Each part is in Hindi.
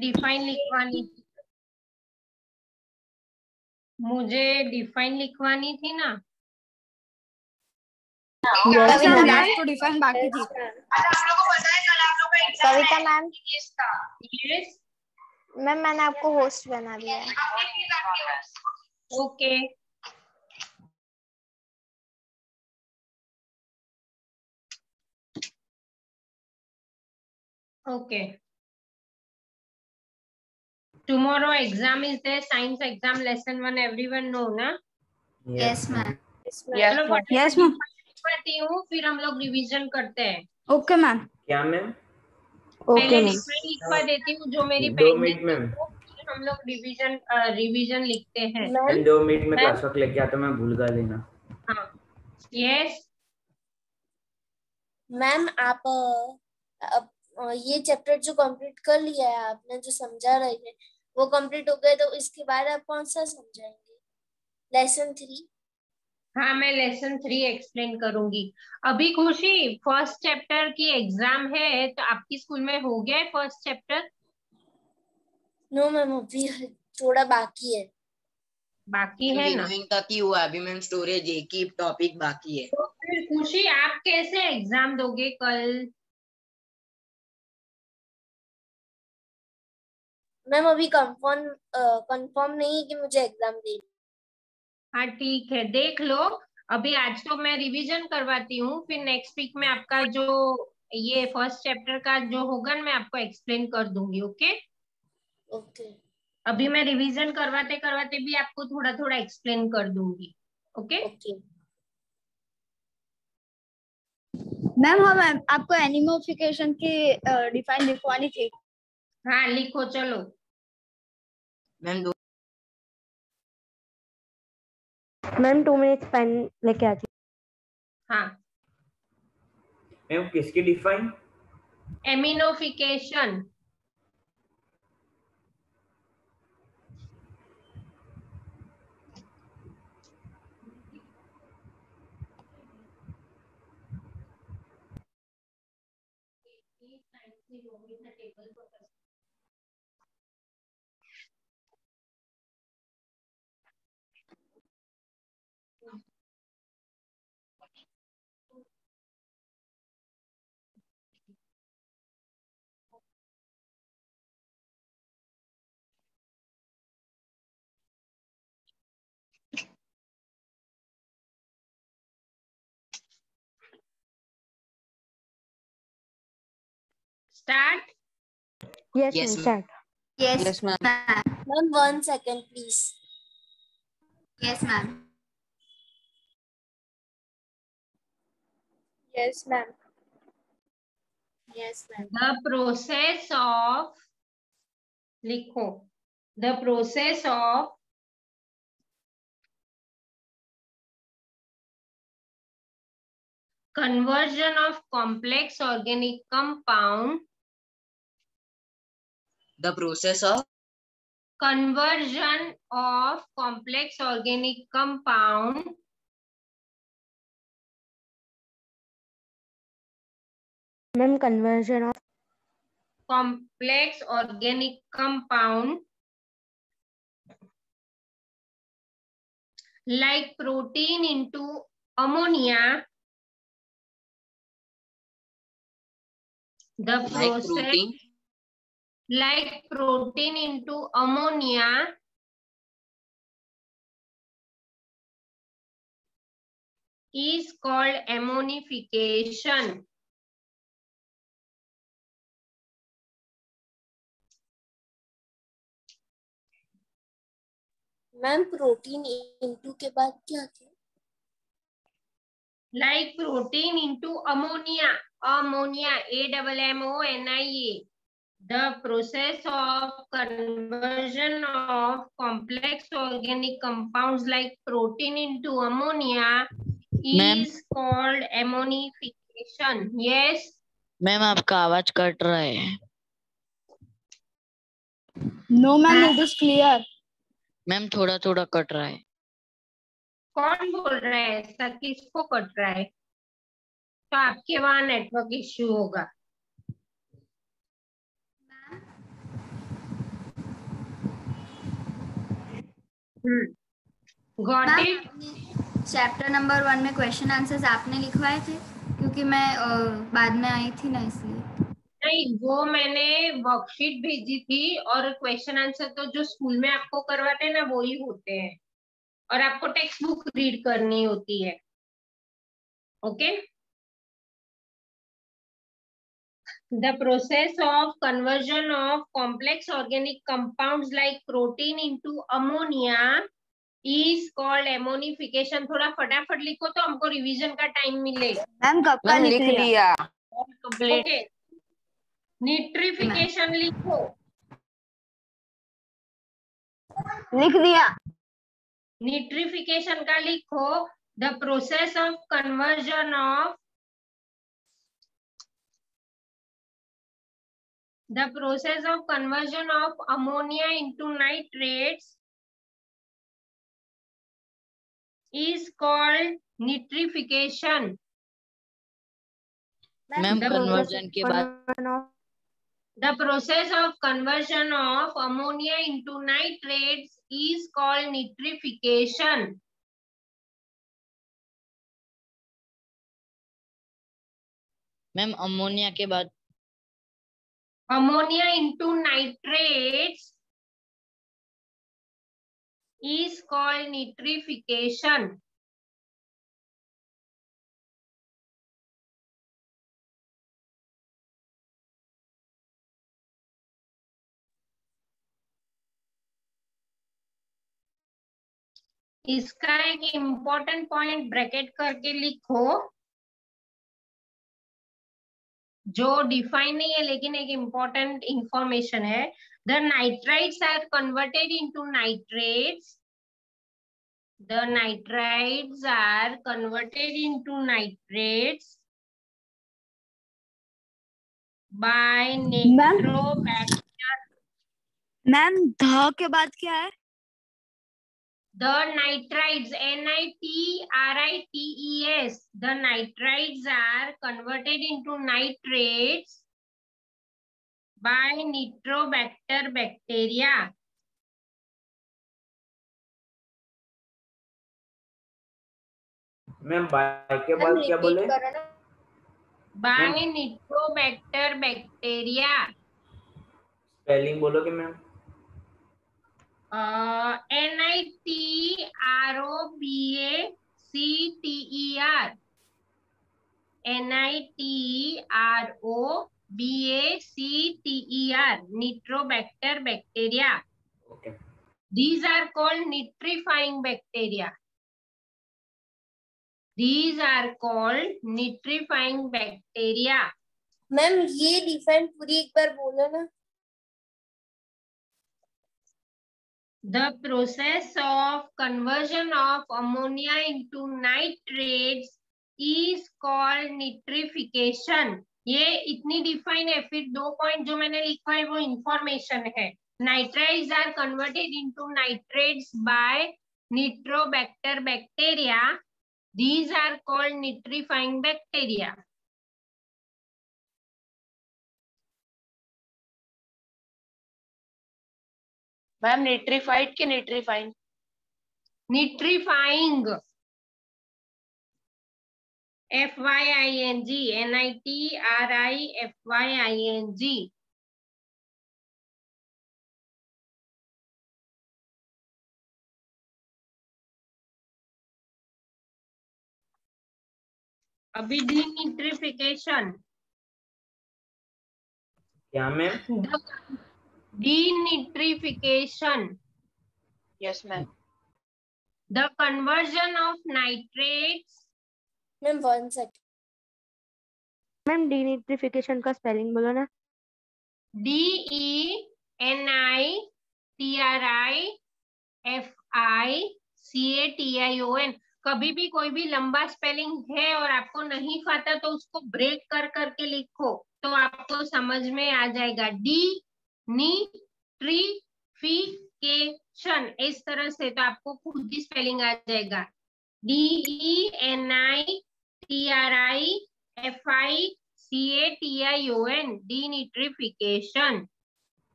डिफाइन लिखवानी थी, ना। लास्ट तो डिफाइन बाकी थी। कविता मैम, यस मैम मैंने आपको होस्ट बना दिया है। Okay. Okay, tomorrow exam is there, science exam lesson 1, everyone know ना? Yes ma'am. चलो Yes ma'am. लिखवाती हूँ, फिर हम लोग रिवीजन करते हैं। Okay ma'am. क्या मैम? पहले डिफाइन लिखवा देती हूँ जो मेरी 2 पेंडिंग मिनट मैम। फिर हम लोग रिवीजन लिखते हैं। मैम 2 मिनट में क्लास वर्क लेके आता, मैं भूल गया लेना। हाँ यस मैम, आप अब ये चैप्टर जो कंप्लीट कर लिया है आपने, जो समझा रही है वो कंप्लीट हो गए, तो इसके बाद आप कौन सा समझाएंगे? लेसन 3? हाँ, मैं लेसन 3 एक्सप्लेन करूंगी। अभी खुशी फर्स्ट चैप्टर की एग्जाम है, तो आपकी स्कूल में हो गया है फर्स्ट चैप्टर? नो मैम, अभी थोड़ा बाकी है। बाकी है ना? तक ही हुआ अभी मैम, स्टोरेज एक ही टॉपिक बाकी है। तो फिर खुशी आप कैसे एग्जाम दोगे कल? मैम अभी कंफर्म नहीं है कि मुझे एग्जाम देनी। हाँ ठीक है, देख लो। अभी आज तो मैं रिवीजन करवाती हूँ, फिर नेक्स्ट वीक में आपका जो ये फर्स्ट चैप्टर का जो होगा मैं आपको एक्सप्लेन कर दूंगी। Okay okay. अभी मैं रिवीजन करवाते करवाते भी आपको थोड़ा थोड़ा एक्सप्लेन कर दूंगी। ओके ओके मैम हम आपको एनिमोफिकेशन की डिफाइन लिखवानी थी। हाँ लिखो चलो। मैम मैम 2 मिनट्स पेन लेके आती। हाँ, मैम किसकी define? Ammonification. Start. Yes Yes, ma'am, start. Yes ma'am. Ma'am 1 second please. Yes ma'am. Yes ma'am. Yes ma'am. The process of, लिखो, the process of conversion of complex organic compound, the process of conversion of complex organic compound ma'am conversion of complex organic compound like protein into ammonia, the process like protein into ammonia is called ammonification. Ma'am protein into के बाद क्या था? Like protein into ammonia, ammonia, AMMONIA. The process of conversion of complex organic compounds like protein into ammonia is called ammonification. Yes. Ma'am आपका आवाज कट रहा है। No ma'am, it is clear. Ma'am थोड़ा थोड़ा कट रहा है। कौन बोल रहा है ऐसा? किसको कट रहा है? तो आपके वहां नेटवर्क इश्यू होगा। Got it? चैप्टर नंबर 1 में क्वेश्चन आंसर्स आपने लिखवाए थे, क्योंकि मैं बाद में आई थी ना, इसलिए। नहीं, वो मैंने वर्कशीट भेजी थी और क्वेश्चन आंसर तो जो स्कूल में आपको करवाते हैं ना वो ही होते हैं, और आपको टेक्स्ट बुक रीड करनी होती है। Okay. The process of conversion of complex organic compounds like protein into ammonia is called ammonification। थोड़ा फटाफट लिखो तो हमको रिवीजन का टाइम मिले। मैम कब का लिख लिया? ओके, निट्रिफिकेशन लिखो। लिख दिया। निट्रिफिकेशन का लिखो, the process of conversion of ammonia into nitrates is called nitrification। Ma'am conversion के बाद The process of conversion of ammonia into nitrates is called nitrification। Ma'am ammonia के बाद Ammonia into nitrates is called nitrification। इसका एक इम्पोर्टेंट पॉइंट ब्रैकेट करके लिखो, जो डिफाइन नहीं है लेकिन एक इम्पोर्टेंट इंफॉर्मेशन है। The nitrites are converted into nitrates. The nitrites are converted into nitrates by nitrobacter। Ma'am the के बाद क्या है? The nitrites, NITRITES, the nitrites are converted into nitrates by nitrobacter bacteria। Ma'am by के बाद क्या बोले? By nitrobacter bacteria। स्पेलिंग बोलोगे ma'am? NITROBACTER। NITROBACTER, nitrobacter bacteria। Okay. These are called nitrifying bacteria। These are called nitrifying bacteria। Ma'am ये डिफाइन पूरी एक बार बोलो ना। The process of conversion of ammonia into nitrates is called nitrification। ये इतनी डिफाइन है, फिर 2 पॉइंट जो मैंने लिखा है वो इंफॉर्मेशन है। Nitrites are converted into nitrates by nitrobacter bacteria। These are called nitrifying bacteria। Ma'am nitrified के निट्रीफाइन? Nitrifying, FYING, NITRIFYING। अभी डीनिट्रिफिकेशन। क्या ma'am? Denitrification, yes ma'am. the conversion of nitrates। Ma'am 1 second. Ma'am denitrification का स्पेलिंग बोलो ना। DENITRIFICATION। कभी भी कोई भी लंबा स्पेलिंग है और आपको नहीं आता तो उसको ब्रेक कर करके लिखो तो आपको समझ में आ जाएगा। डीनिट्रिफिकेशन इस तरह से, तो आपको खुद ही स्पेलिंग आ जाएगा। DENITRIFICATION, डीनिट्रिफिकेशन।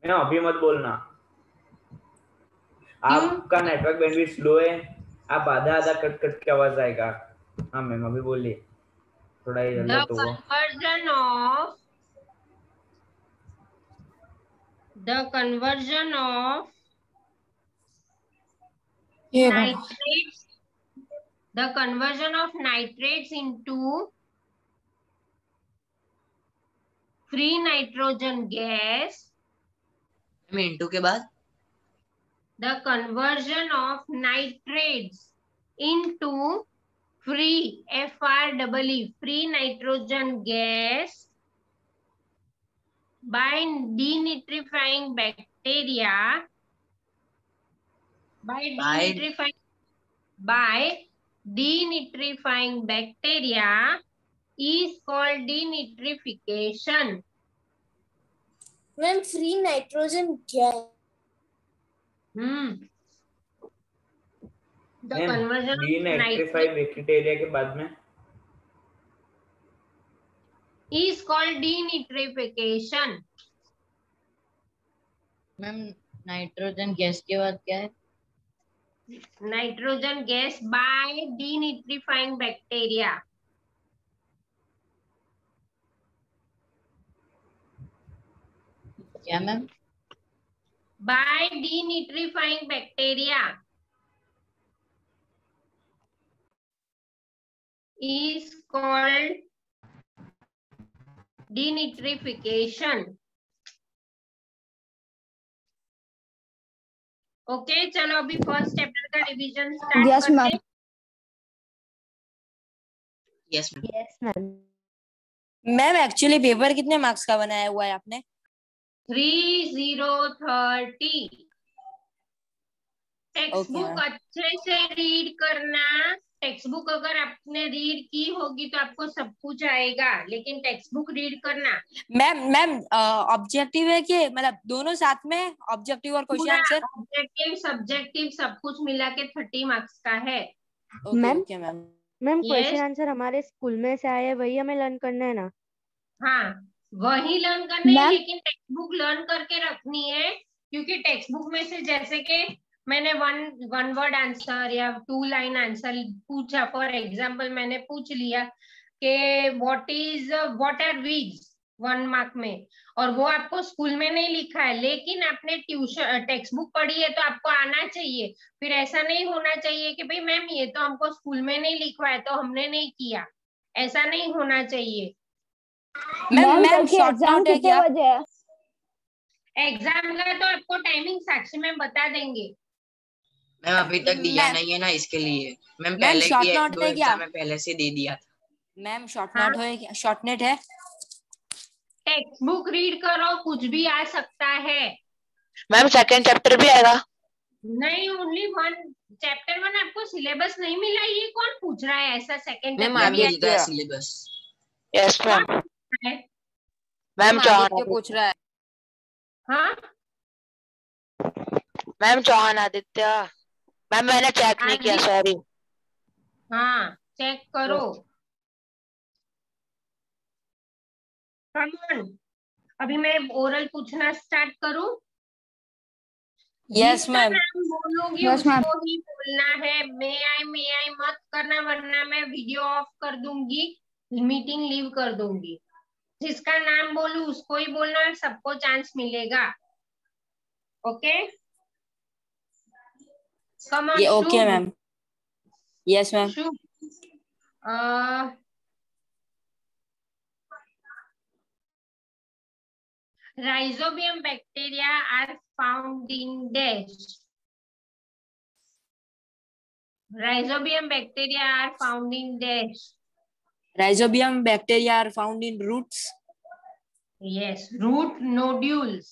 मैम अभी मत बोलना। आपका नेटवर्क बैंडविड्थ स्लो है, आप आधा आधा कट कट के आवाज आएगा। हाँ मैम अभी बोलिए, थोड़ा ये The अलर्ट हुआ। conversion of ये nitrates, the conversion of nitrates into free nitrogen gas, ma'am into के बाद the conversion of nitrates into free FREE free nitrogen gas by denitrifying bacteria is called denitrification. Ma'am free nitrogen gas The conversion of denitrified bacteria के बाद में is called denitrification. Ma'am nitrogen gas के बाद क्या है? Nitrogen gas by denitrifying bacteria. क्या ma'am? By denitrifying bacteria is called denitrification. Okay चलो अभी फर्स्ट चैप्टर का रिवीजन स्टार्ट Yes, करते ma'am. हैं। Yes ma'am. Yes ma'am. Ma'am actually paper कितने मार्क्स का बनाया हुआ है आपने? 3030। टेक्स्ट बुक अच्छे से रीड करना। टेक्स्ट बुक अगर आपने रीड की होगी तो आपको सब कुछ आएगा, लेकिन टेक्स्ट बुक रीड करना। मैम ऑब्जेक्टिव है कि मतलब दोनों साथ में, ऑब्जेक्टिव और क्वेश्चन आंसर? ऑब्जेक्टिव सब्जेक्टिव सब कुछ मिला के 30 मार्क्स का है। Ma'am okay ma'am. Ma'am Yes. Question answer हमारे स्कूल में से आए हैं, वही हमें लर्न करना है ना? हाँ वही लर्न करना है, मैम लेकिन टेक्स्ट बुक लर्न करके रखनी है, क्योंकि टेक्स्ट बुक में से जैसे कि मैंने वन वर्ड आंसर या 2 लाइन आंसर पूछा, फॉर एग्जांपल मैंने पूछ लिया कि व्हाट आर वीड्स 1 मार्क में, और वो आपको स्कूल में नहीं लिखा है, लेकिन आपने ट्यूशन टेक्स्ट बुक पढ़ी है तो आपको आना चाहिए। फिर ऐसा नहीं होना चाहिए कि भाई मैम ये तो हमको स्कूल में नहीं लिखा है तो हमने नहीं किया, ऐसा नहीं होना चाहिए। मैम शॉर्ट नोट है क्या? बजे है? एग्जाम का तो आपको टाइमिंग साक्षी मैम बता देंगे। मैम अभी तक दिया मैम- नहीं है ना, इसके लिए मैम मैम, पहले short की note 2 है क्या? एग्जाम में पहले से दे दिया था। मैम शॉर्ट हाँ। नोट है क्या? शॉर्ट नेट है? टेक्स्ट बुक रीड करो, कुछ भी आ सकता है। मैम सेकंड चैप्टर भी आएगा? नहीं ओनली 1 चैप्टर 1 आपको सिलेबस नहीं मिला, ये कौन पूछ रहा है ऐसा? सेकंड मैम मैम आगे मिल गया सिलेबस। Yes ma'am. है। मैम चौहान आदित्य पूछ रहा है। हाँ मैम चौहान आदित्य। मैम मैंने चेक नहीं किया, सॉरी। हाँ चेक करो। कम ऑन, अभी मैं ओरल पूछना स्टार्ट करूं? यस जिसका मैम। नाम बोलूंगी Yes, ma'am. उसको ही बोलना है। मे आई मत करना, वरना मैं वीडियो ऑफ कर दूंगी, मीटिंग लीव कर दूंगी। जिसका नाम बोलूं उसको ही बोलना और सबको चांस मिलेगा। Okay come on. ये okay ma'am. Yes ma'am. Rhizobium bacteria are found in dash. Rhizobium bacteria are found in dash. Rhizobium bacteria are found in roots. Yes, root nodules.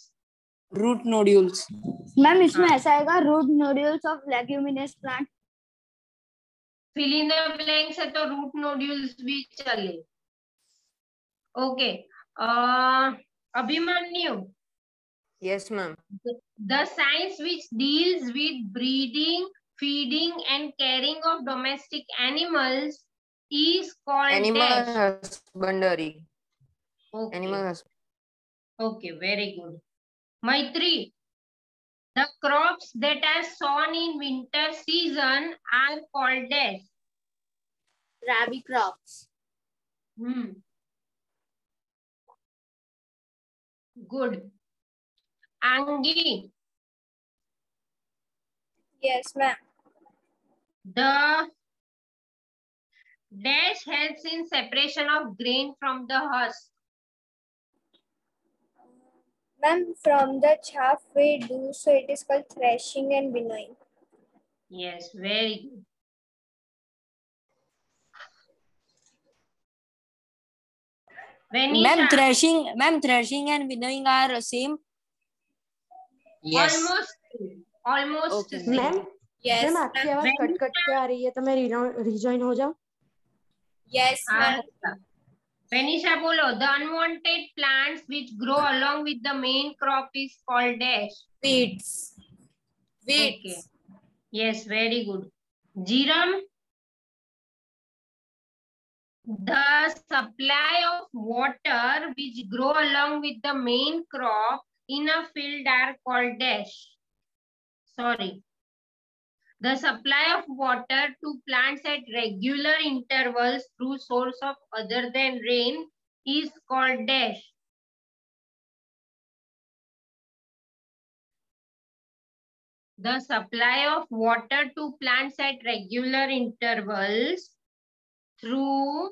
Root nodules. Ma'am इसमें ऐसा आएगा, root nodules of leguminous plant. Fill in the blanks है तो root nodules भी चले। Okay. Abhimanyu. Yes ma'am. The science which deals with breeding, feeding and caring of domestic animals is called animal dash. Husbandry. Okay. Animal Okay, very good. Maitri, the crop crops that are sown in winter season are called as? Rabi crops. Good. Angi, Yes, ma'am. the dash helps in separation of grain from the husk. Ma'am, from the chaff we do, so it is called threshing and winnowing. Yes, very good. Ma'am, Venisha, threshing and winnowing are same. Yes. almost Okay. same. Ma'am Yes, ma'am आपकी आवाज कट कट के आ रही है तो मैं रिजॉइन हो जाऊं? yes, ma'am. Venisha bolo, the unwanted plants which grow along with the main crop is called dash. Weeds. Okay. Yes, very good. Jiram, the supply of water which grow along with the main crop in a field are called dash. Sorry. The supply of water to plants at regular intervals through source of other than rain is called dash. The supply of water to plants at regular intervals through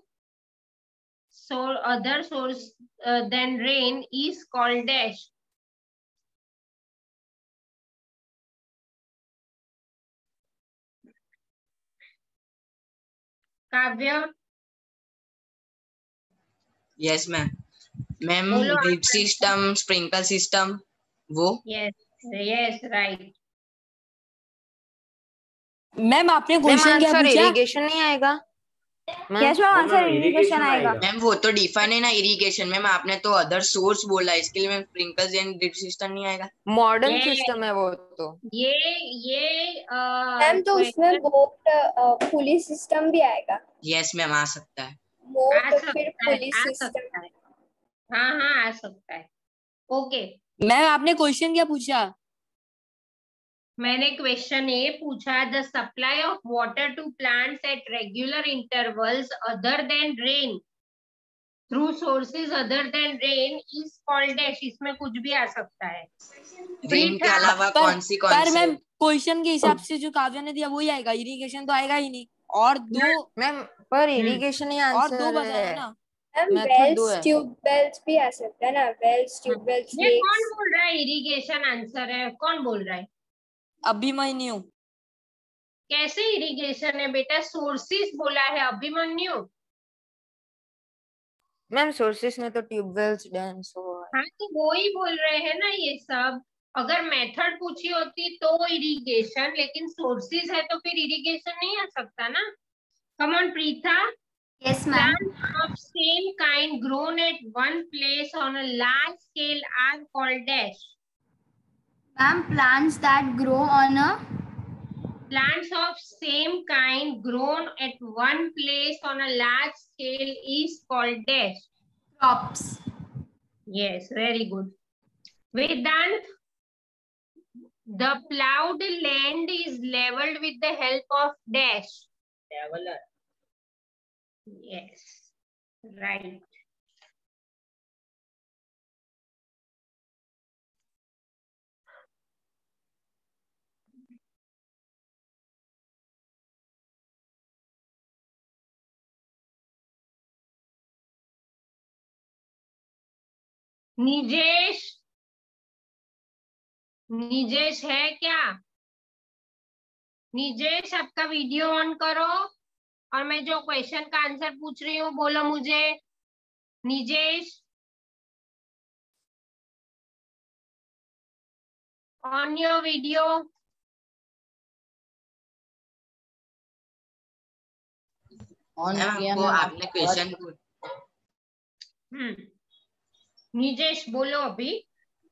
other source than rain is called dash. Kavya, Yes, ma'am. Ma'am बोलो drip answer. System, sprinkle system, वो Yes, yes, right. मैम आपने मैम क्वेश्चन क्या आंसर पूछा? इरिगेशन नहीं आएगा? मैम यस मैम, वो आंसर मैम इरिगेशन आएगा। मैम वो तो डिफाइन है ना इरिगेशन। मैम आपने तो अदर सोर्स बोला, इसके लिए ma'am sprinkles and drip system नहीं आएगा। मॉडर्न ये सिस्टम है वो तो। मैम तो उसमें बोट पुली सिस्टम भी आएगा। यस मैम आ सकता है। मोट फिर पुली सिस्टम। हाँ आ सकता है। ओके, मैम आपने क्वेश्चन क्या पूछा? मैंने क्वेश्चन ये पूछा, the supply of water to plants at regular intervals other than rain through sources other than rain is called dash. इसमें कुछ भी आ सकता है। रेन के अलावा कौन सी पर मैम क्वेश्चन के हिसाब से जो काव्या ने दिया वही आएगा, इरिगेशन तो आएगा ही नहीं। और दो मैम पर इरिगेशन ही और दो आंसर बताया है ना। वेल्स ट्यूबवेल्स भी आ सकता है ना, वेल्स ट्यूबवेल्स ये लेक्स। कौन बोल रहा है इरिगेशन आंसर है? कौन बोल रहा है? अभिमन्यु। कैसे इरिगेशन है बेटा? सोर्सेस बोला है अभिमन्यु। मैम सोर्सेस में तो ट्यूबवेल्स डैम्स हो। हाँ तो वो ही बोल रहे हैं ना ये सब। अगर मेथड पूछी होती तो इरिगेशन, लेकिन सोर्सेज है तो फिर इरिगेशन नहीं आ सकता ना। Come on Preetha. Yes ma'am. Plants of same kind grown at one place on a large scale are called dash. Ma'am plants that grow on a Plants of same kind grown at one place on a large scale is called dash. Crops. Yes, very good. Vedant, the plowed land is leveled with the help of dash. Leveler. Yes, right. निजेश, निजेश है क्या? निजेश आपका वीडियो ऑन करो और मैं जो क्वेश्चन का आंसर पूछ रही हूँ बोलो मुझे। निजेश, ऑन योर वीडियो। मैम वो आपने क्वेश्चन निजेश बोलो अभी।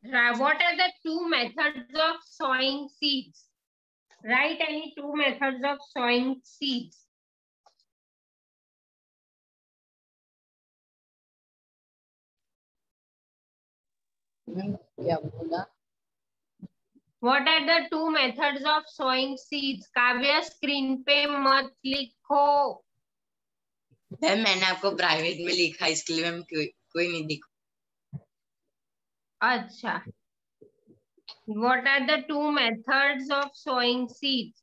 What are the two methods of sowing seeds? Write any two methods of sowing seeds. क्या बोला? What are the two methods of sowing seeds? काव्य स्क्रीन पे मत लिखो। मैम मैंने आपको प्राइवेट में लिखा, इसके लिए मैम कोई नहीं दिखा। अच्छा, what are the two methods of sowing seeds?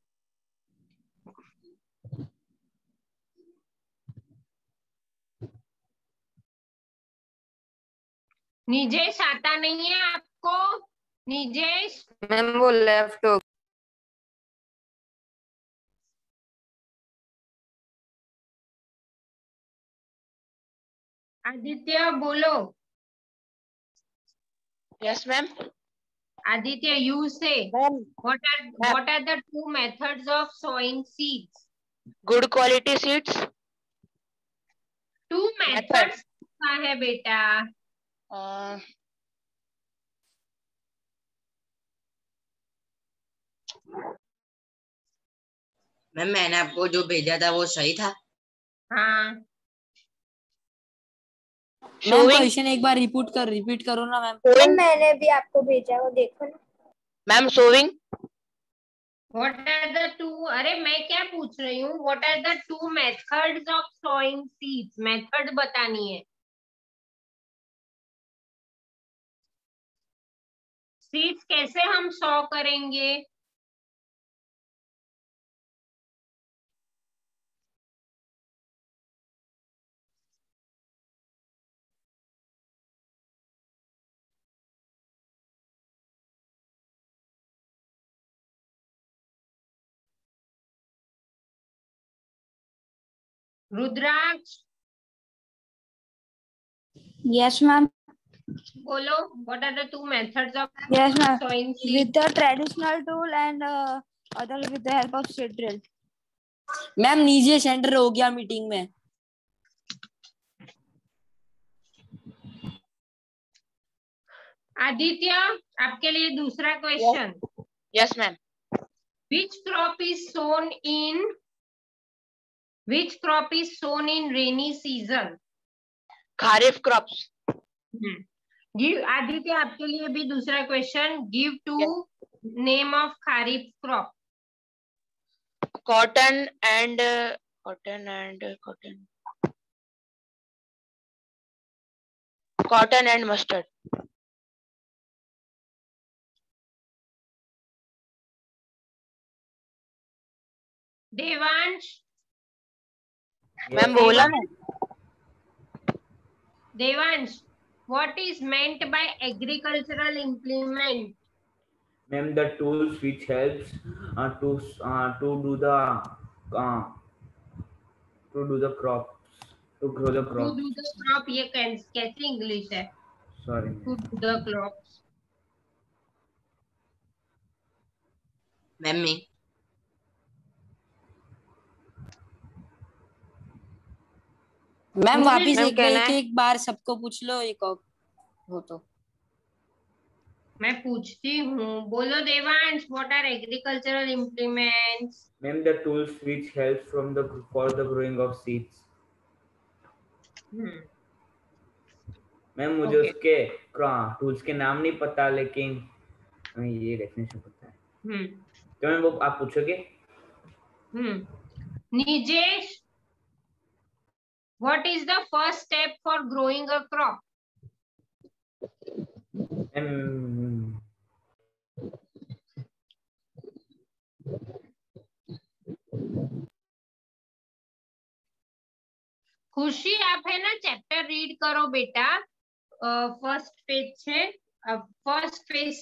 निजेश आता नहीं है आपको? निजेश, मैम वो लेफ्ट हो आदित्य बोलो। Yes ma'am. Aditya, you say what are the two methods of sowing seeds? Good quality seeds. Two methods का है बेटा। मैम मैंने आपको जो भेजा था वो सही था। हाँ, मैम क्वेश्चन एक बार रिपीट करो ना मैम। मैंने भी आपको भेजा, वो देखो ना। Ma'am sowing. what are the two? अरे मैं क्या पूछ रही हूँ? What are the two methods of sowing seeds? Method बतानी है। सीड्स कैसे हम सो करेंगे? रुद्राक्ष Yes, ma'am. बोलो, what are the two methods of Yes, ma'am. sowing seeds? With the traditional tool and other with the help of seed drill. Ma'am नीचे सेंटर हो गया मीटिंग में। आदित्य, आपके लिए दूसरा question. Yes ma'am. Which crop is sown in rainy season? Kharif crops. Give Aditya, आपके लिए भी दूसरा question. Give two name of kharif crop. Cotton and mustard. Devansh, ma'am बोला ना। Devansh, what is meant by agricultural implement? Ma'am, the tools which helps to do the crops, to grow the To crops. do the crop, ये कैसे इंग्लिश है? Sorry. To do the crops. Ma'am ma'am वापिस मैम कहना है एक बार सबको पूछ लो, एक हो तो। मैं पूछती हूँ, बोलो Devansh, what are agricultural implements? Ma'am, the tools which helps for the growing of seeds. Ma'am मुझे उसके टूल्स के नाम नहीं पता, लेकिन ये डेफिनेशन पता है। तो मैम वो आप पूछोगे? निजेश, what is the first step for growing a crop? खुशी, आप है ना चैप्टर रीड करो बेटा। फर्स्ट पेज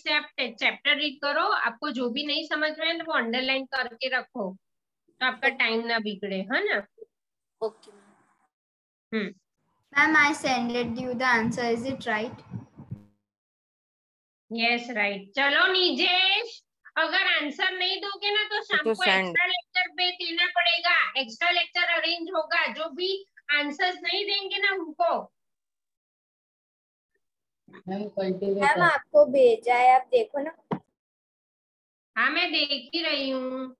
से आप चैप्टर रीड करो। आपको जो भी नहीं समझ में है तो वो अंडरलाइन करके रखो, तो आपका टाइम ना बिगड़े, है ना? Okay Ma'am, I sent you the answer. Is it right? Yes right. चलो निजेश, अगर आंसर नहीं दोगे ना तो शाम तो को send। एक्स्ट्रा लेक्चर पे देना पड़ेगा। एक्स्ट्रा लेक्चर अरेंज होगा, जो भी आंसर्स नहीं देंगे ना उनको। मैम आपको भेजा है, आप देखो ना। हाँ, मैं देख ही रही हूँ।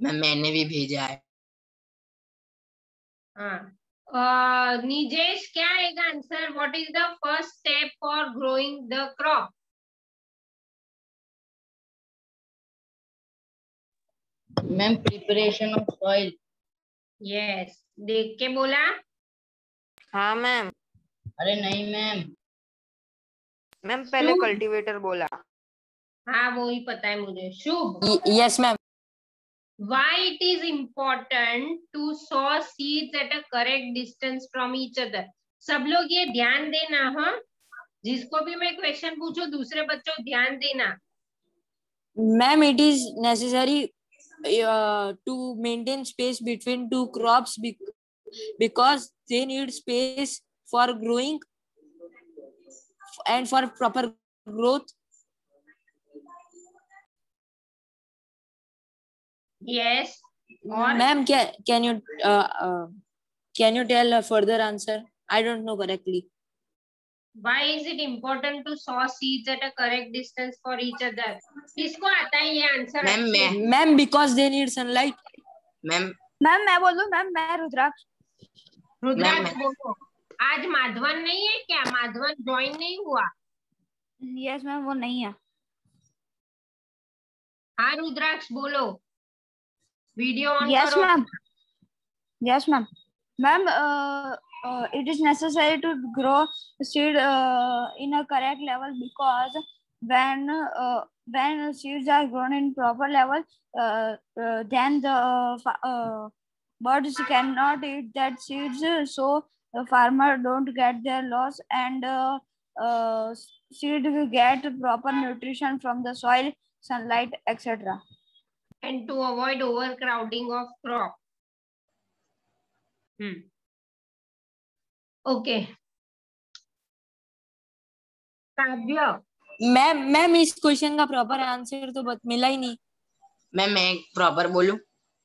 मैंने भी भेजा है। हाँ, निजेश क्या आएगा answer? What is the first step for growing the crop? Ma'am preparation of soil. Yes, देख के बोला। हाँ मैम। अरे नहीं मैम। मैम पहले शुभ। कल्टीवेटर बोला। हाँ वो ही पता है मुझे। Shubh, yes ma'am. why it is important to sow seeds at a correct distance from each other? सब लोग ये ध्यान देना। हाँ, जिसको भी मैं क्वेश्चन पूछूं दूसरे बच्चों ध्यान देना। Ma'am it is necessary to maintain space between two crops because they need space for growing and for proper growth. Yes. और Ma'am, can you tell a further answer? I don't know correctly. why is it important to sow seeds at a correct distance for each other? किसको आता है ये answer? Ma'am Ma'am, because they need sunlight. Ma'am मैं बोलूं मैम? मैं रुद्राक्ष। रुद्राक्ष बोलो। आज माधवन नहीं है क्या? माधवन ज्वाइन नहीं हुआ? यस मैम, वो नहीं है। हाँ रुद्राक्ष बोलो, वीडियो ऑन यस करो। Ma'am. Yes ma'am. Ma'am it is necessary to grow seed in a correct level because when seeds are grown in proper level, then the birds cannot eat that seeds, so the farmer don't get their loss, and seed will get proper nutrition from the soil, sunlight, etc. And to avoid overcrowding of crop. Okay. काव्य। मैम इस क्वेश्चन का प्रॉपर आंसर तो मिला ही नहीं। मैम मैं प्रॉपर बोलूं?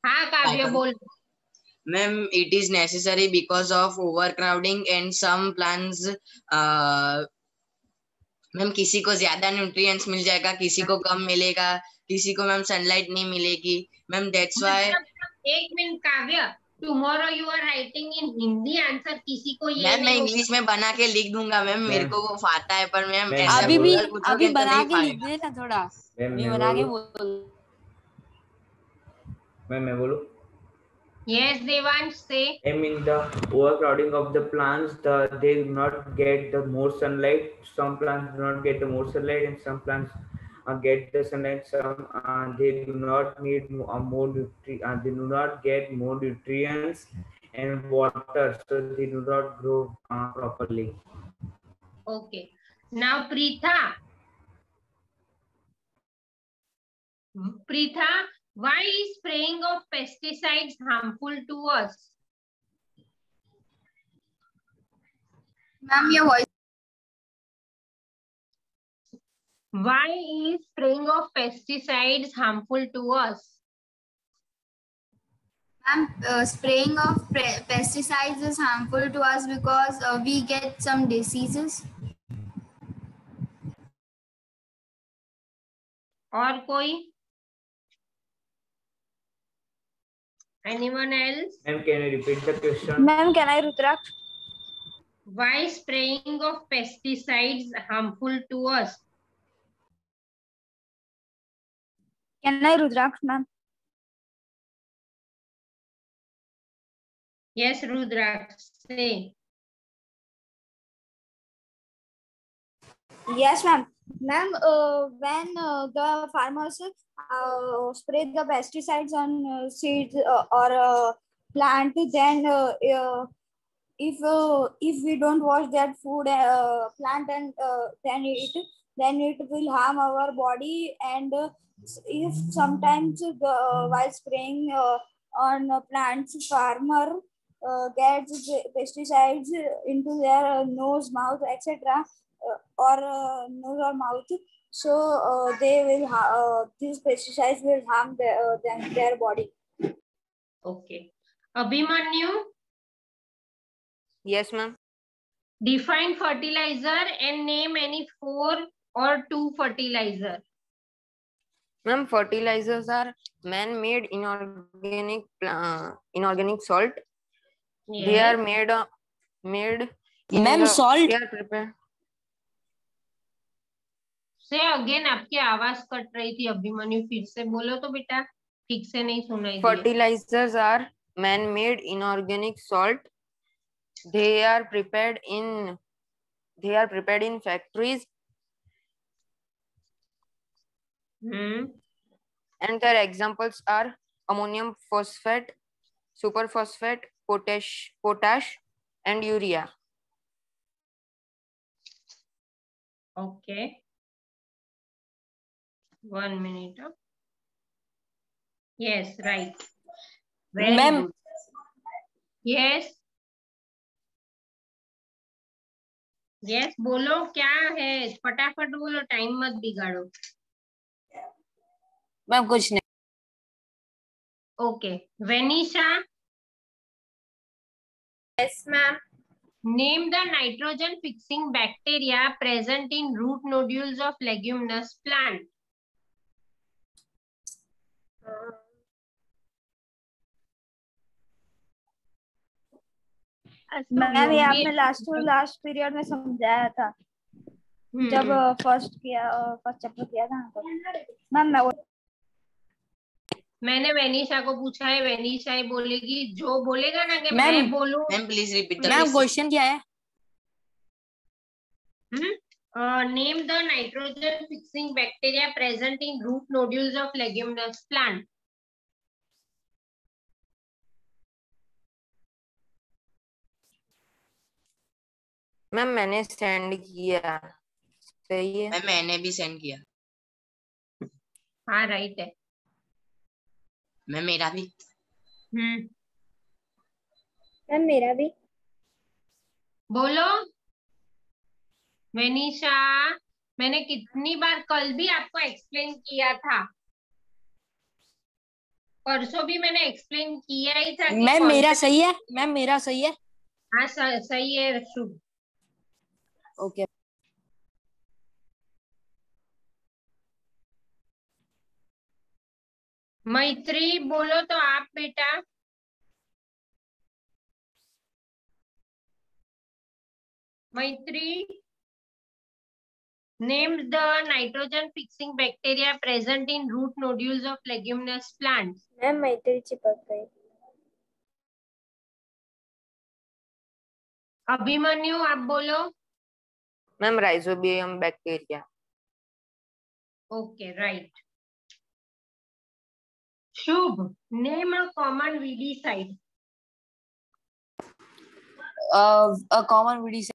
हाँ काव्य बोल। Ma'am it is necessary because of overcrowding and some plants. Ma'am किसी को ज्यादा न्यूट्रिएंट्स मिल जाएगा, किसी को कम मिलेगा, किसी को मैम सनलाइट नहीं मिलेगी। Ma'am that's why. एक minute Kavya, tomorrow you are writing in Hindi answer, किसी को ये मैम मैं इंग्लिश में बना के लिख दूंगा मैम, मेरे को वो आता है, पर मैम अभी बना के लिख देना थोड़ा। मैं बना के बोल। मैं बोलूं? Yes, Devansh, say. I mean the overcrowding of the plants, they do not get the more sunlight. Some plants do not get the more sunlight, and some plants get the sunlight. Some they do not need they do not get more nutrients and water, so they do not grow properly. Okay. Now Preetha. Preetha, why is spraying of pesticides harmful to us? Ma'am, your voice. Why is spraying of pesticides harmful to us? Ma'am, spraying of pesticides is harmful to us because we get some diseases. और कोई? Anyone else? Ma'am, can you repeat the question? Ma'am, can I Rudraksh? Why spraying of pesticides harmful to us? Can I Rudraksh, ma'am? Yes, Rudraksh, say. Yes, ma'am. Ma'am, when the farmers spray the pesticides on seeds or plant, then if we don't wash that food plant and then it will harm our body, and if sometimes while spraying on plants, farmer gets pesticides into their nose, mouth, etc. Or nose or mouth, so they will these pesticides will harm their body. Okay. Abhimanyu? Yes, ma'am. Define fertilizer and name any 4 or 2 fertilizer. Ma'am, fertilizers are man-made inorganic salt. Yes. They are made. Ma'am, salt. They are prepared. से अगेन आपकी आवाज कट रही थी अभिमन्यु, फिर से बोलो तो बेटा। ठीक से नहीं सुनाई दिया। Fertilizers are man-made inorganic salt. They are prepared in factories, and their examples are ammonium phosphate, superphosphate, potash, and urea. Okay. 1 minute. Yes, right. Very Ma'am. good. Yes. Yes, बोलो क्या है, फटाफट बोलो, टाइम मत बिगाड़ो। मैम कुछ नहीं। Okay. Venisha. Yes, ma'am. Name the nitrogen fixing bacteria present in root nodules of leguminous plant. Ma'am ये आपने लास्ट पीरियड में समझाया था जब फर्स्ट चैप्टर किया था मैम। मैंने वेनिशा को पूछा है, वेनिशा ही बोलेगी, जो बोलेगा ना कि मैम, मैं बोलूं। Ma'am please repeat the ma'am question क्या है? Name the nitrogen fixing bacteria present in root nodules of leguminous plant. Ma'am मैंने सेंड किया, सही है। मैम मैंने भी सेंड किया। हाँ राइट है। मैम मेरा भी। मैम मेरा भी। बोलो वेनिशा, मैंने कितनी बार कल भी आपको एक्सप्लेन किया था, परसों भी मैंने एक्सप्लेन किया ही था। मैम मेरा सही है, मैम मेरा सही है। हाँ सही है शुभ। ओके। मैत्री बोलो तो आप बेटा। मैत्री, name the nitrogen fixing bacteria present in root nodules of leguminous plants. Ma'am मैत्री चिपक गई। अभिमन्यु आप बोलो। Ma'am rhizobium bacteria. Okay right. Shubh, name a common weedicide. A common weedicide.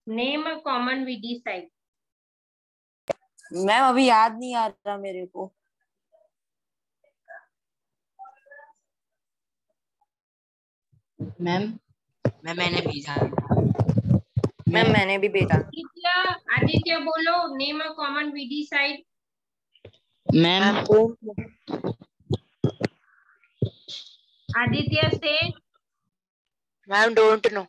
Name a common weedicide. Ma'am अभी याद नहीं आ रहा मेरे को। मैम मैंने भेजा। मैम मैंने भी भेजा। आदित्य बोलो, name a common weedicide. Ma'am Aditya से। Ma'am don't know.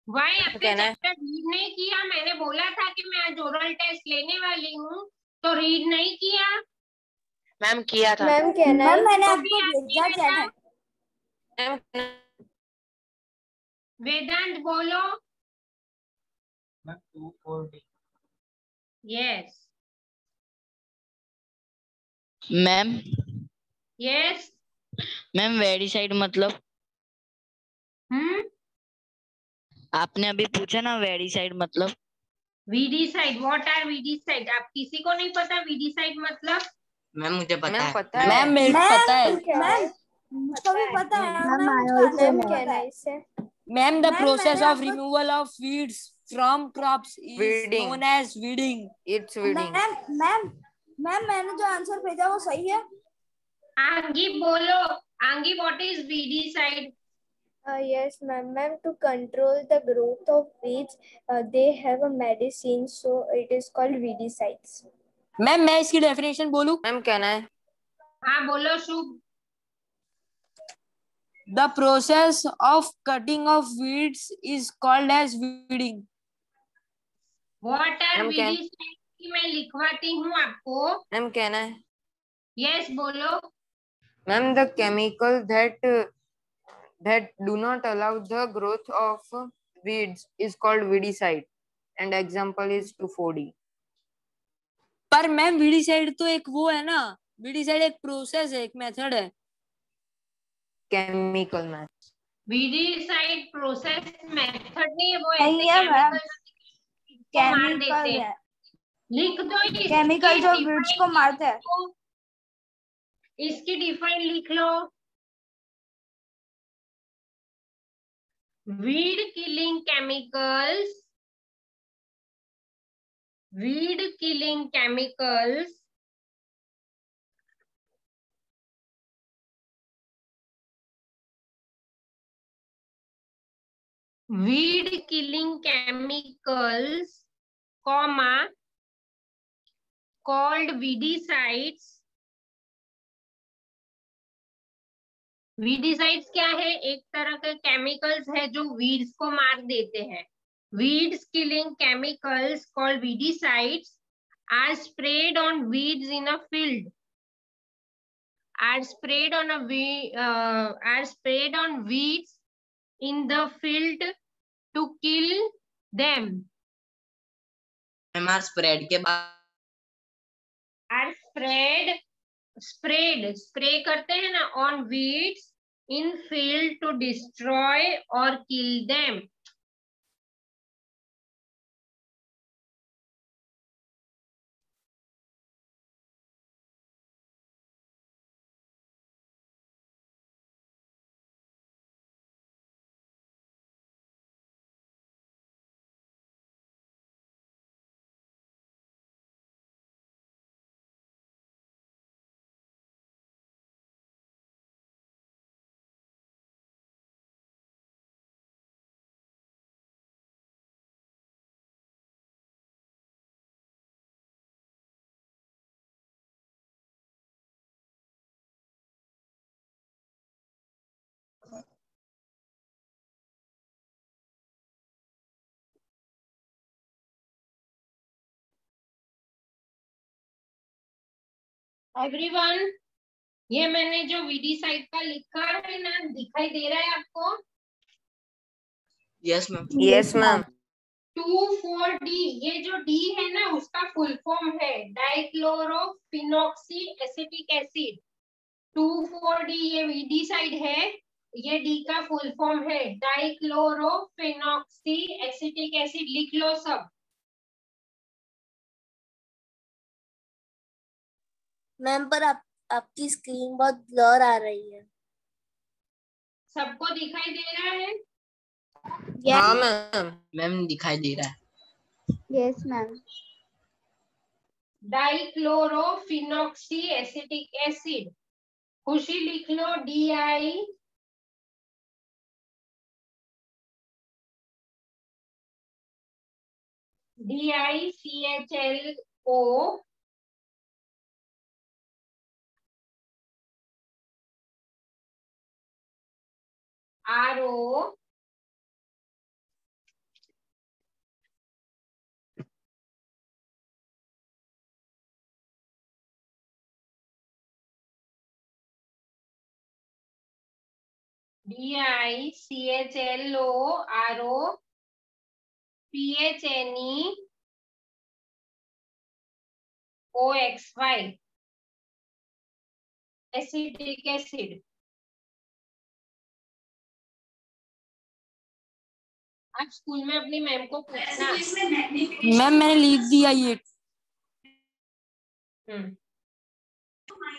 Why आपने चैप्टर रीड नहीं किया? मैंने बोला था कि मैं आज ओरल टेस्ट लेने वाली हूँ, तो रीड नहीं किया। मैम किया था। मैम कहना है। मैंने आपको भेजा चैट है। वेदांत बोलो। Yes. Ma'am yes. Ma'am weedicide मतलब आपने अभी पूछा ना, वेरीसाइड मतलब। Weedicide, what are weedicide? आप किसी को नहीं पता वीडीसाइड मतलब? मैम मुझे पता है। पता है। मैम मेरे को पता है। मैम मुझको भी पता है। मैम कहना है इससे। Ma'am the process of removal of weeds from crops is Weeding. Known as weeding. It's weeding. Ma'am मैंने जो आंसर भेजा वो सही है। आंगी बोलो, Angi what is weedicide? Yes, ma'am. Ma'am, to control the growth of weeds, they have a medicine, so it is called weedicides. Ma'am मैं इसकी डेफिनेशन बोलूं? मैम कहना है। हाँ बोलो शुभ। The process of cutting of weeds is called as weeding. What are ma'am क्या? weedicides? मैं लिखवाती हूँ आपको। मैम कहना है। यस बोलो। Ma'am the chemical that do not allow the growth of weeds is called weedicide. and example is 2,4-D. पर मैम वीडीसाइड तो एक वो है ना, वीडीसाइड एक प्रोसेस है, एक मेथड है। Chemical ma'am, weedicide process method नहीं है, वो नहीं ऐसे है मैम, केमिकल मार देते केमिकल हैं। है, लिख दो इसकी केमिकल जो वीड्स को मारते हैं। इसकी डिफाइन लिख लो। Weed killing chemicals, weed killing chemicals weed killing chemicals comma called weedicides। weedicides क्या है? एक तरह के केमिकल्स है जो वीड्स को मार देते हैं। weeds killing chemicals called weedicides are sprayed on weeds in a field, are sprayed on weeds in the field to kill them। MR spread के बाद are sprayed spray करते हैं ना on weeds in field to destroy or kill them। Everyone, ये मैंने जो वीडीसाइड का लिखा है ना, दिखाई दे रहा है आपको? Yes ma'am, yes ma'am. 2,4-D, ये जो D है ना उसका फुल फॉर्म है डाइक्लोरोफिनॉक्सी एसिटिक एसिड। 2,4-D ये वीडीसाइड है, ये D का फुल फॉर्म है डाइक्लोरोफिनॉक्सी एसिटिक एसिड। लिख लो सब। मैम पर आपकी स्क्रीन बहुत ब्लर आ रही है। सबको दिखाई दे रहा है? हाँ मैम, मैम दिखाई दे रहा है। Yes ma'am. Dichlorophenoxy acetic acid. खुशी लिख लो DI DiCHLO RO DiCHLO RO PHNE OXY acetic acid. आप स्कूल में अपनी मैम को पूछना। मैम मैंने लिख दिया ये।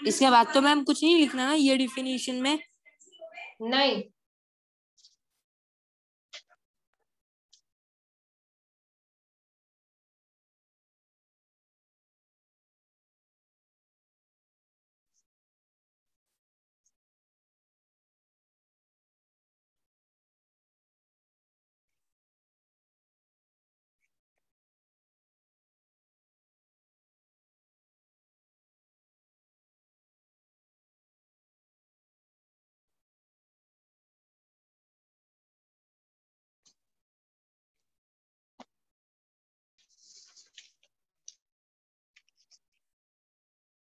इसके बाद तो मैम कुछ नहीं लिखना ना ये डिफिनीशन में? नहीं।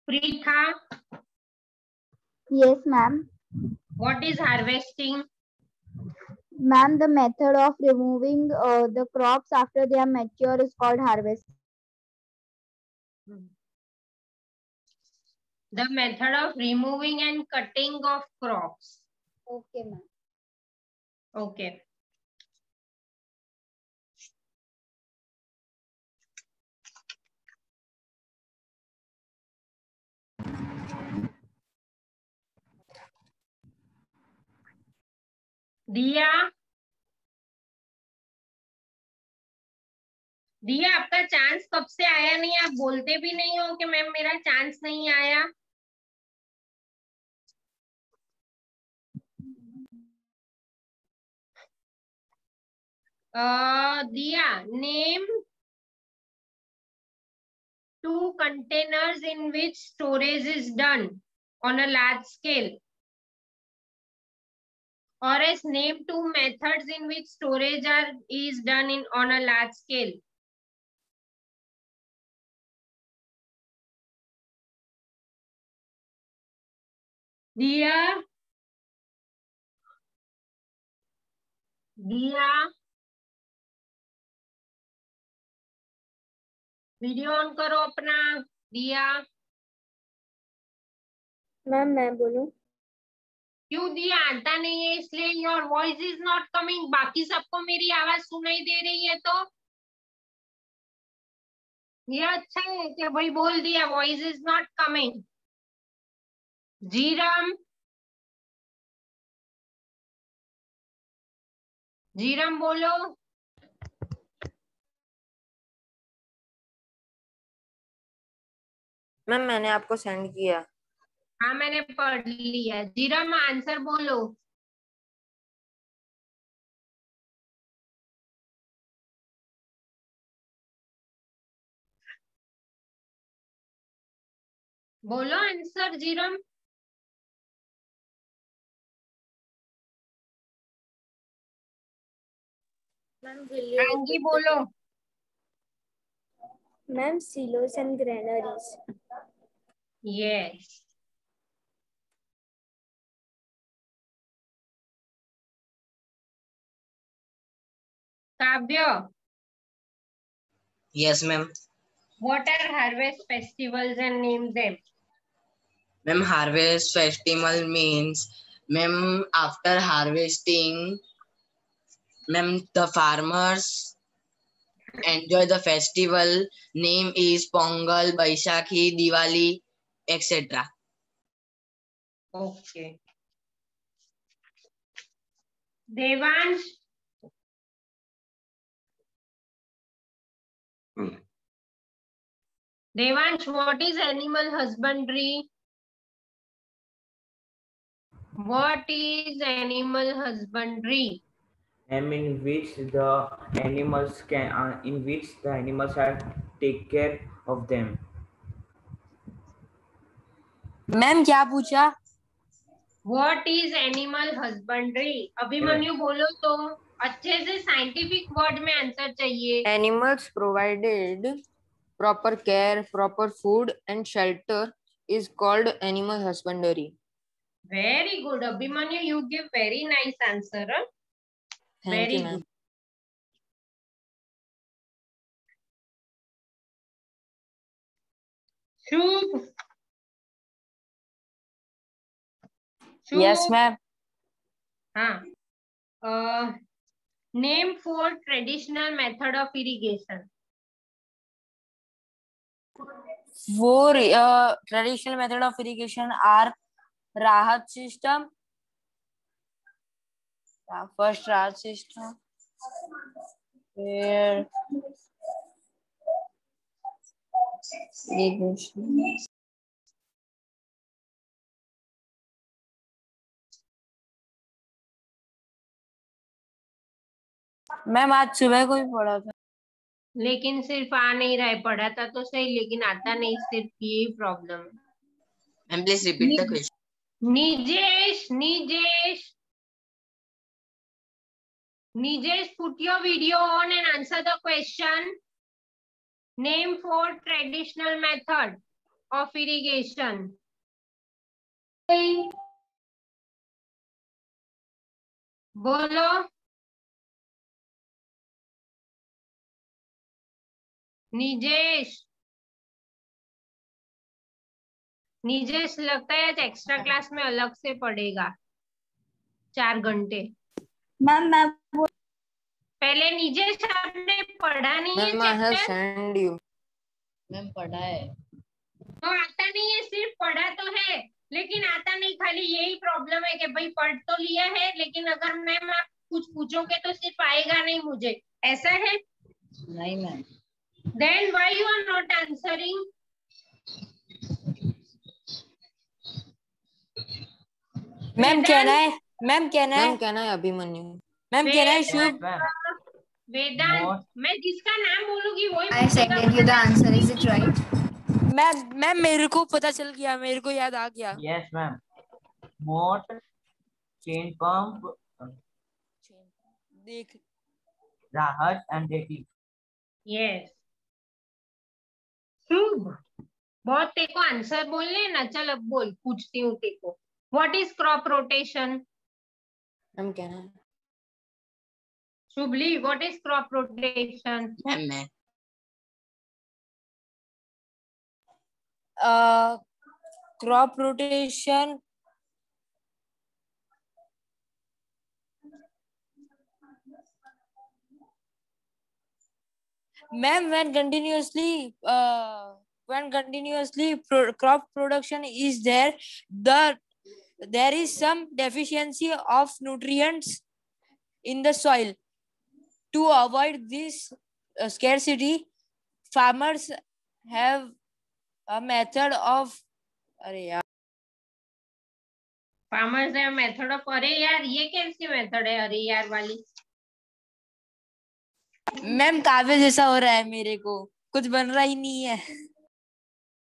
Pritha, Yes ma'am. what is harvesting? Ma'am, the method of removing the crops after they are mature is called harvest. The method of removing and cutting of crops. Okay, ma'am. Okay. दिया दिया आपका चांस कब से आया नहीं? आप बोलते भी नहीं हो कि मैम मेरा चांस नहीं आया। दिया, name 2 containers in which storage is done on a large scale, or as name 2 methods in which storage is done on a large scale. दिया दिया वीडियो ऑन करो अपना। दिया मैम मैं बोलूं? क्यों दिया? आता नहीं है इसलिए your voice is not coming. बाकी सबको मेरी आवाज सुनाई दे रही है तो ये अच्छा है कि भाई बोल दिया voice is not coming. Jhiram Jhiram बोलो। मैम मैंने आपको सेंड किया। हाँ मैंने पढ़ लिया। जीरम आंसर बोलो। बोलो आंसर जीरम। हाँ जी बोलो। Ma'am silos and granaries. Yes. काव्य, Yes, ma'am. what are harvest festivals and name them? Ma'am, harvest festival means, ma'am, after harvesting, ma'am, the farmers enjoy the festival. Name is Pongal, Baishakhi, Diwali, etc. Okay. Devansh, Devansh, what is animal husbandry? What is animal husbandry? In which the animals are take care of them. Ma'am क्या पूछा? What is animal husbandry? Abhimanyu बोलो तो अच्छे से साइंटिफिक वर्ड में आंसर चाहिए। Animals provided proper care, proper food and shelter is called animal husbandry. Very good, Abhimanyu. You give very nice answer. Huh? Thank Very you, ma'am. good. Shubh. Yes, ma'am. हाँ. Name 4 traditional method of irrigation. 4 traditional method of irrigation are Rahat system. First Rahat system. Where irrigation. Ma'am आज सुबह को ही पढ़ा था। लेकिन सिर्फ आ नहीं रहा है। पढ़ा था तो सही लेकिन आता नहीं, सिर्फ यही प्रॉब्लम है। And please repeat the question. Nijesh, put your video on and answer the question. Name 4 traditional method of irrigation. बोलो। निजेश लगता है आज एक्स्ट्रा क्लास में अलग से पढ़ेगा 4 घंटे। मैम पहले निजेश आपने पढ़ा नहीं है ma'am I have chapter? Send you. Ma'am पढ़ा है तो आता नहीं है, सिर्फ पढ़ा तो है लेकिन आता नहीं, खाली यही प्रॉब्लम है कि भाई पढ़ तो लिया है लेकिन अगर मैम आप कुछ पूछोगे तो सिर्फ आएगा नहीं मुझे, ऐसा है? नहीं ma'am. Then why you are not answering? Ma'am कहना है, मैम कहना है, मैम कहना है अभिमन्यु। मैम कहना है शुभ। वेदांत, मैं जिसका नाम बोलूंगी वही I sent you the answer. Is it right? Ma'am मेरे को पता चल गया, मेरे को याद आ गया। Yes, ma'am. Moat, chain pump, देख Rahat and Deti. यस। शुभ, बहुत तेको आंसर बोलने ना, चल अब बोल, पूछती हूँ तेको। What is crop rotation? Ma'am कहना है शुभली, व्हाट इज क्रॉप रोटेशन? मैं crop rotation ma'am when continuously crop production is there, there is some deficiency of nutrients in the soil. To avoid this scarcity, farmers have a method of farmers है मेथड ऑफ, अरे यार ये कैसी मेथड है अरे यार वाली? मैम काव्य जैसा हो रहा है, मेरे को कुछ बन रहा ही नहीं है।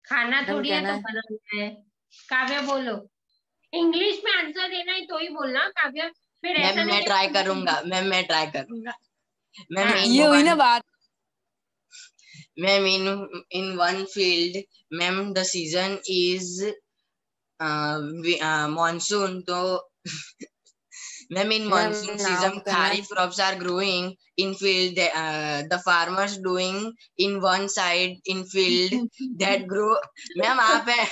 खाना मैम थोड़ी है कहना तो है बनाना है। काव्य बोलो, इंग्लिश में आंसर देना है तो ही बोलना काव्य, फिर ऐसा मैम नहीं मैं ट्राई करूंगा मैम, मैं ट्राई करूंगा मैम। हाँ, ये हुई ना बात। Ma'am in one field, ma'am the season is monsoon, तो ma'am in monsoon now season can I- kharif crops are growing in field, the farmers doing in one side in field that grow। Ma'am आप है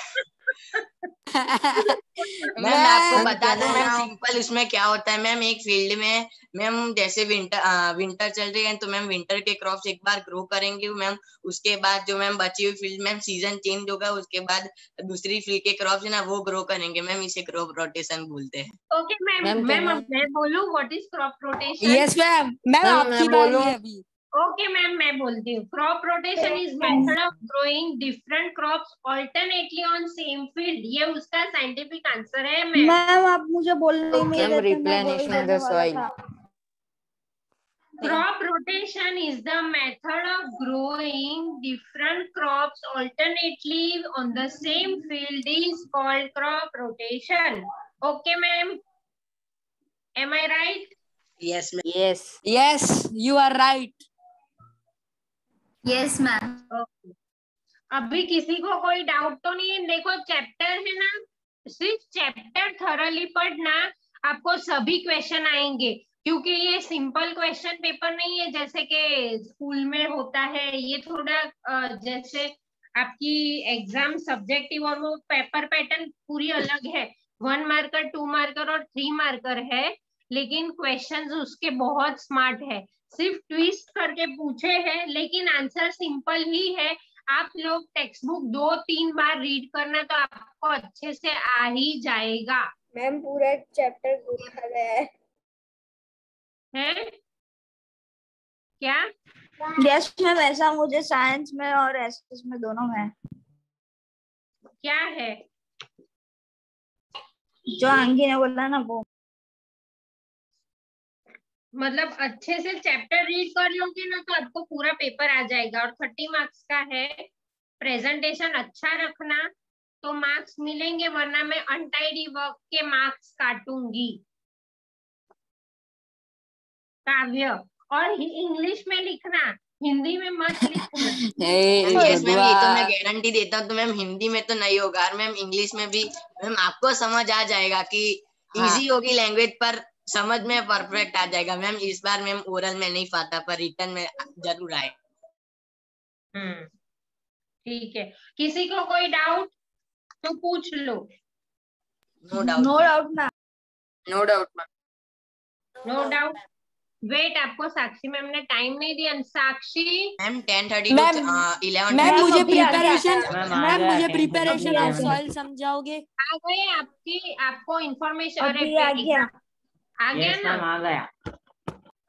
मैम मैं आपको मैम बता दूं कहना है मैम now- सिंपल उसमें क्या होता है मैम, एक फील्ड में मैम जैसे विंटर चल रही है तो मैम विंटर के क्रॉप्स एक बार ग्रो करेंगे मैम, उसके बाद जो मैम बची हुई फील्ड मैम सीजन चेंज होगा, उसके बाद दूसरी फील्ड के क्रॉप्स है ना वो ग्रो करेंगे मैम, इसे क्रॉप रोटेशन बोलते हैं। ओके मैम, मैम मैम कहना अब मैं बोलूं what is crop rotation? Yes ma'am, ma'am ma'am, आपकी मैं बारी बोलूं? है अभी। ओके मैम मैं बोलती हूँ। Crop rotation is method of growing different crops alternately on same field, ये उसका साइंटिफिक आंसर है मैम। मैम आप मुझे बोलने नहीं मैम देते, मैं वही replenishing बोलने the वाला soil। था। Crop rotation is the method of growing different crops alternately on the same field is called crop rotation. Okay ma'am, am I right? Yes ma'am. Yes you are right. Yes ma'am. Okay. अभी किसी को कोई डाउट तो नहीं है? देखो चैप्टर है ना, सिर्फ चैप्टर थॉरली पढ़ना, आपको सभी क्वेश्चन आएंगे, क्योंकि ये सिंपल क्वेश्चन पेपर नहीं है जैसे कि स्कूल में होता है। ये थोड़ा जैसे आपकी एग्जाम सब्जेक्टिव और वो पेपर पैटर्न पूरी अलग है, 1 मार्कर 2 मार्कर और 3 मार्कर है, लेकिन क्वेश्चंस उसके बहुत स्मार्ट है, सिर्फ ट्विस्ट करके पूछे हैं लेकिन आंसर सिंपल ही है। आप लोग टेक्स्ट बुक 2-3 बार रीड करना तो आपको अच्छे से आ ही जाएगा। मैम पूरा चैप्टर लिखा गया है क्या? यस मैम, ऐसा मुझे साइंस में और एसएस में दोनों में है। क्या है जो अंगी ने बोला ना वो। मतलब अच्छे से चैप्टर रीड कर लोगे ना तो आपको पूरा पेपर आ जाएगा, और 30 मार्क्स का है। प्रेजेंटेशन अच्छा रखना तो मार्क्स मिलेंगे, वरना मैं अनटाइडी वर्क के मार्क्स काटूंगी। काव्य, और इंग्लिश में लिखना, हिंदी में मत लिखना। यस मैम, ये तो मैं गारंटी देता हूँ। तो मैम हिंदी में तो नहीं होगा, और मैम इंग्लिश में भी मैम आपको समझ आ जाएगा कि इजी होगी लैंग्वेज, पर समझ में परफेक्ट आ जाएगा। मैम इस बार मैम ओरल में नहीं पाता, पर रिटर्न में जरूर आए। ठीक है, किसी को कोई डाउट तो पूछ लो। No doubt ma'am. No doubt ma'am. No doubt. Wait, आपको साक्षी मैम ने टाइम नहीं दिया। Sakshi ma'am 10:30 to ma'am 11:30। Ma'am मुझे अभी आ गया। मैम मुझे प्रिपरेशन अभी आ ऑफ गया। सॉइल समझाओगे? आ गए आपको इंफॉर्मेशन? अभी आ गया। आ गया यस ना? मैम आ गया।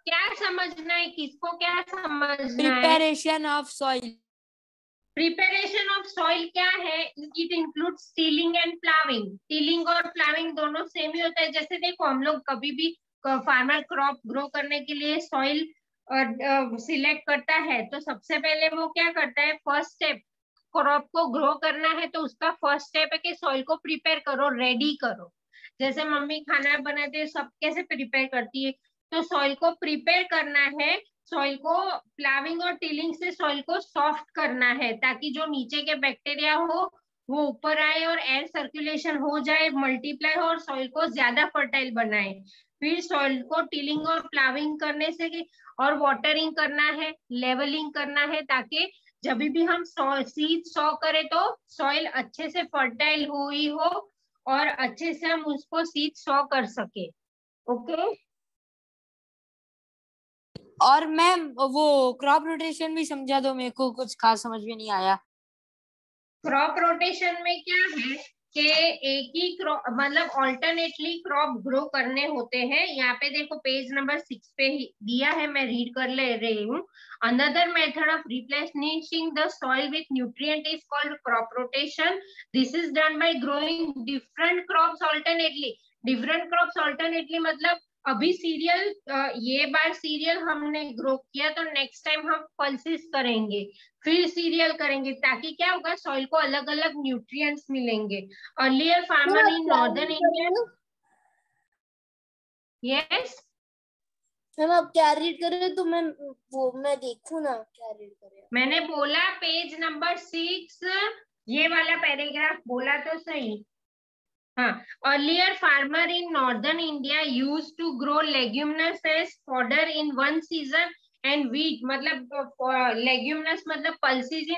क्या समझना है, किसको क्या समझना है? Preparation of soil. Preparation of soil क्या है? It includes tilling and ploughing. Tilling और प्लाविंग दोनों सेम ही होता है। जैसे देखो, हम लोग कभी भी फार्मर क्रॉप ग्रो करने के लिए सॉइल सिलेक्ट करता है तो सबसे पहले वो क्या करता है, फर्स्ट स्टेप, क्रॉप को ग्रो करना है तो उसका फर्स्ट स्टेप है कि सॉइल को प्रिपेयर करो, रेडी करो। जैसे मम्मी खाना बनाते हैं, सब कैसे प्रिपेयर करती है, तो सॉइल को प्रिपेयर करना है। सॉइल को प्लाविंग और टिलिंग से सॉइल को सॉफ्ट करना है ताकि जो नीचे के बैक्टीरिया हो वो ऊपर आए और एयर सर्कुलेशन हो जाए, मल्टीप्लाई हो और सॉइल को ज्यादा फर्टाइल बनाए। फिर सॉइल को टिलिंग और प्लाविंग करने से और वाटरिंग करना है, लेवलिंग करना है, ताकि जब भी हम सीड सॉ करें तो सॉइल अच्छे से फर्टाइल हुई हो और अच्छे से हम उसको सीड सॉ कर सके। ओके। और मैम वो क्रॉप रोटेशन भी समझा दो, मेरे को कुछ खास समझ में नहीं आया। क्रॉप रोटेशन में क्या है कि एक ही क्रॉप, मतलब ऑल्टरनेटली क्रॉप ग्रो करने होते हैं। यहाँ पे देखो पेज नंबर 6 पे ही दिया है, मैं रीड कर ले रही हूँ। Another method of replenishing the soil with nutrient is called crop rotation. This is done by growing different crops alternately. Different crops alternately मतलब अभी सीरियल, ये बार सीरियल हमने ग्रो किया तो नेक्स्ट टाइम हम पल्सेस करेंगे, फिर सीरियल करेंगे, ताकि क्या होगा, सॉइल को अलग अलग न्यूट्रिएंट्स मिलेंगे। Earlier farmer in northern India. Yes ma'am आप क्या रीड कर रहे हो? तो मैं देखूं ना क्या रीड कर रहे हो। मैंने बोला पेज नंबर 6, ये वाला पैराग्राफ बोला तो सही। हाँ, earlier farmer in northern India use to grow leguminous as fodder in one season and wheat, मतलब लेग्यूमिनस मतलब पल्सिस।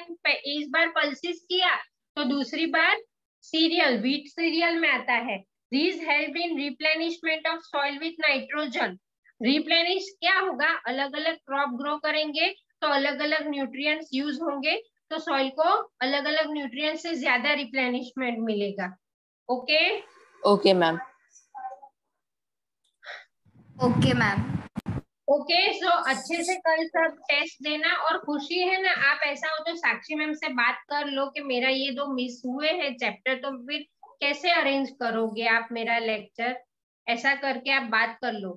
इस बार पल्सिस किया तो दूसरी बार सीरियल, व्हीट सीरियल में आता है। These help in replenishment of soil with nitrogen. Replenish क्या होगा, अलग अलग क्रॉप ग्रो करेंगे तो अलग अलग न्यूट्रिएंट्स यूज होंगे, तो सॉइल को अलग अलग न्यूट्रिएंट्स से ज्यादा रिप्लेनिशमेंट मिलेगा। Okay okay ma'am. Okay ma'am. Okay, so अच्छे से कल सब टेस्ट देना। और खुशी है ना, आप ऐसा हो तो साक्षी मैम से बात कर लो कि मेरा ये 2 मिस हुए हैं चैप्टर, तो फिर कैसे अरेंज करोगे आप मेरा लेक्चर, ऐसा करके आप बात कर लो,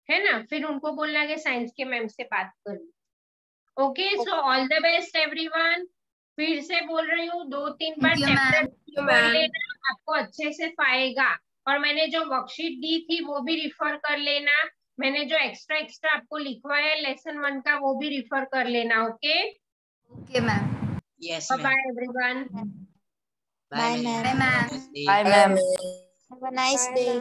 है ना। फिर उनको बोलना कि साइंस के मैम से बात कर लो। Okay, so all the best everyone. फिर से बोल रही हूँ, 2-3 बार चैप्टर पढ़ लेना, आपको अच्छे से पाएगा। और मैंने जो वर्कशीट दी थी वो भी रिफर कर लेना। मैंने जो एक्स्ट्रा आपको लिखवाया लेसन 1 का वो भी रिफर कर लेना। Okay okay ma'am. Yes bye everyone. Bye ma'am. Bye ma'am. Bye ma'am. Have a nice day.